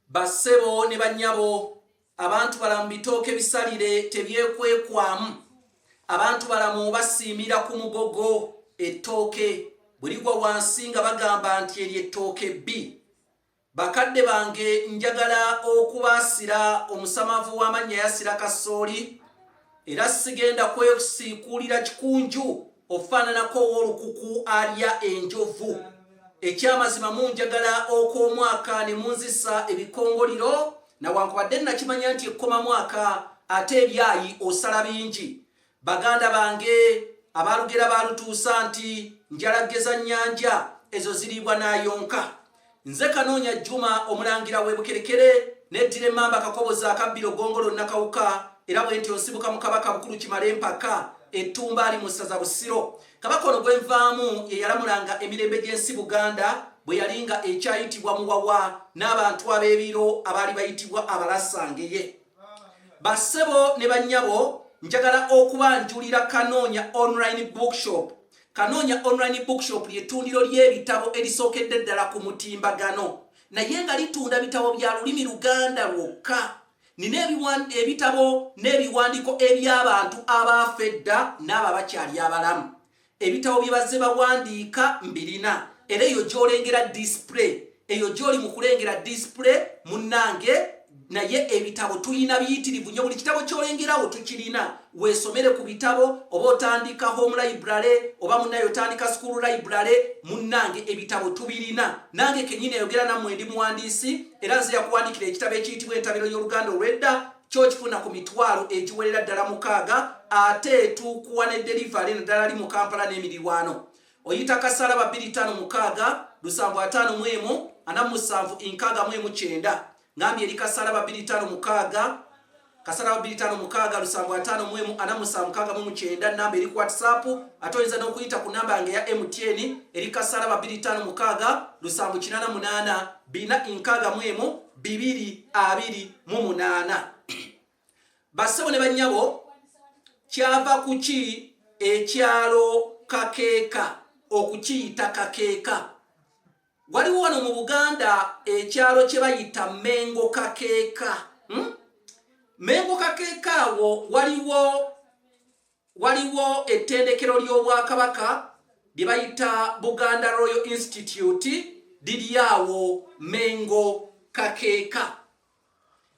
Bassebo ne bannyabo abantu balamu bitooke bisalire tebyekwekwamu abantu balamu basiimira ku mugogo ettooke buligwa wansi nga bagamba nti eri ettooke bbi. Bakadde bange njagala okubaasira omusamavu w'amannya Yasira Kasooli era sigenda kwesiikuulira kikunju ofaananako ow'olukuku alya enjovu. Ekyamazima munjagala okw'omwaka ne munzisa ebikongoliro nawankubadde nakimanya nti ekkoma mwaka ate ebyayi osala bingi. Baganda bange abalugera balutuusa nti njalageza nnyanja ezo ziriibwa n'ayonka. Nze Kanoonya Juma omulangira w'Ebukerekere neddira emmamba Kakoboza akabbiro Gongolo Nakawuka era bwentyo nsibuka mu Kabaka Bukulu Kimale Mpaka ettumba ali mu ssaza Busiro. Kabaka ono gwenvaamu ye yalamulanga emirembe gy'ensi Buganda bwe yalinga ekyayitibwa Muwawa n'abantu ab'ebiro abaali bayitibwa Abalasangeye. Bassebo ne bannyabo njagala okubanjulira Kanoonya Online Bookshop. Kanoonya Online Bookshop ly'ettundiro ly'ebitabo erisookedde ddala ku mutimbagano naye nga litunda bitabo bya lulimi Luganda lwokka. Nina ebitabo n'ebiwandiiko eby'abantu abaafa edda n'abo abakyali abalamu. Ebitabo bye bazze bawandiika mbirina era eyo gy'olengera display eyo gy'oli mu kulengera display munnange naye ebitabo tuyina biyitirivu nnyo. Buli kitabo ky'olengerawo tukirina. Weesomere ku bitabo oba otandika home library oba munnaye otandika school library munnange ebitabo tubirina. Nange kennyini ayogera nammwe ndi muwandiisi era nze yakuwandiikira ekitabo ekiyitibwa Entabiro y'Oluganda Olw'edda ky'okifuna ku mitwalo egiwerera ddala 6 ate tukuwa ne delivery naddala li mu Kampala n'emirirwano. Oyita kasala 256 751 47 ngambye eri kasala 256 kasala 256 751 namba eri ku WhatsApp ate oyinza n'okuyita ku namba yange ya MTN eri kasala 256 788 461 Bassebo ne bannyabo kyava kuki ekyalo Kakeeka okukiyita Kakeeka. Waliwo wano mu Buganda ekyalo kye bayita Mengo Kakeeka. Mengo Kakeeka awo waliwo ettendekero ly'Obwakabaka lye bayita Buganda Royal Institute liri awo Mengo Kakeeka.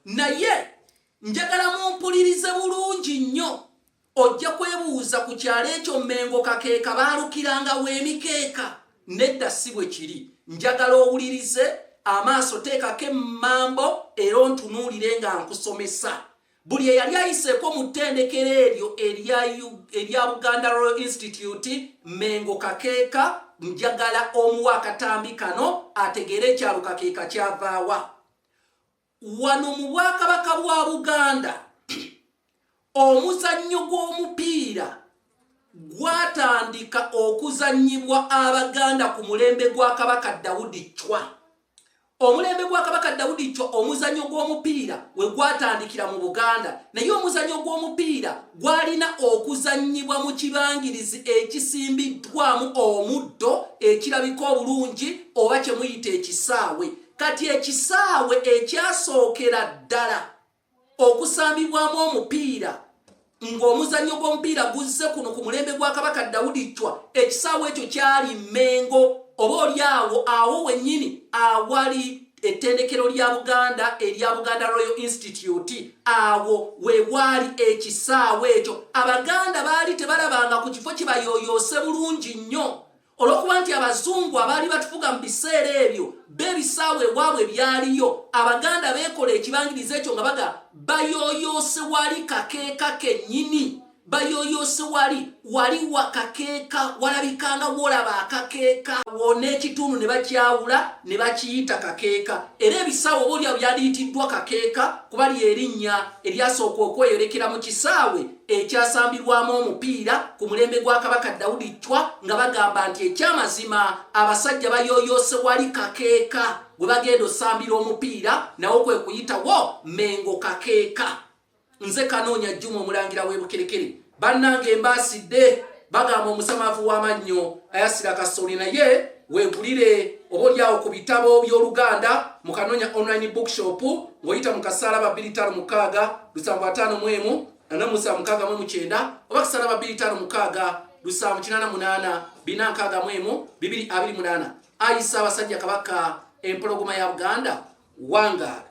Naye njagala mumpulirize bulungi nnyo. Ojja kwebuuza ku kyalo ekyo Mengo Kakeeka baalukiranga w'emikeeka. Nedda si bwe kiri. Njagala owulirize amaaso teekako emmambo era ontunuulire nga nkusomesa. Buli eyali ayiseeko mu ttendekero eryo erya Buganda Royal Institute Mengo Kakeeka njagala omuwa akatambi kano ategeere ekyalo Kakeeka kyavaawa. Wano mu Bwakabaka bwa Buganda omuzannyo gw'omupiira gwatandika okuzannyibwa Abaganda ku mulembe gwa Kabaka Daudi Chwa. Omulembe gwa Kabaka Daudi Chwa omuzannyo gw'omupiira we gwatandikira mu Buganda naye omuzannyo gw'omupiira gwalina okuzannyibwa mu kibangirizi ekisimbiddwamu omuddo ekirabika obulungi oba kye muyita ekisaawe. Kati ekisaawe ekyasookera ddala okusambibwamu omupiira ng'omuzannyo gw'omupiira guzze kuno ku mulembe gwa Kabaka Daudi Chwa ekisaawe ekyo kyali Mengo oba olyawo awo wennyini awali ettendekero lya Buganda erya Buganda Royal Institute awo we wali ekisaawe ekyo. Abaganda baali tebalabanga ku kifo kibayooyoose bulungi nnyo olw'okuba nti Abazungu abaali batufuga mu biseera ebyo b'ebisaawe ewaabwe byaliyo. Abaganda beekola ekibangiriza ekyo nga baga bayooyoose wali Kakeeka kennyini. Bayooyoose wali wa Kakeeka walabikanga wolaba akakeeka wona ekitundu ne bakyawula ne bakiyita Kakeeka. Era ebisaawe obaolyawo byaliyitiddwa Kakeeka kuba lyerinnya eryasooka okweyolekera mu kisaawe ekyasambirwamu omupiira ku mulembe gwa Kabaka Daudi Chwa nga bagamba nti ekyamazima abasajja bayooyoose wali Kakeeka gwe bagenda osambira omupiira nawo kwe kuyitawo Mengo Kakeeka. Nze Kanoonya Juma omulangira w'Ebukerekere bannange mbaasidde bagamba omusamavu w'amannyo Yasira Kasooli naye weegulire obolyawo ku bitabo by'Oluganda mu Kanoonya online bookshop ng'oyita mu kasaalaba 256 751 476 oba kasaalaba 256 788 461 228. Ayi Ssaabasajja Kabaka empologoma ya Buganda wangaala.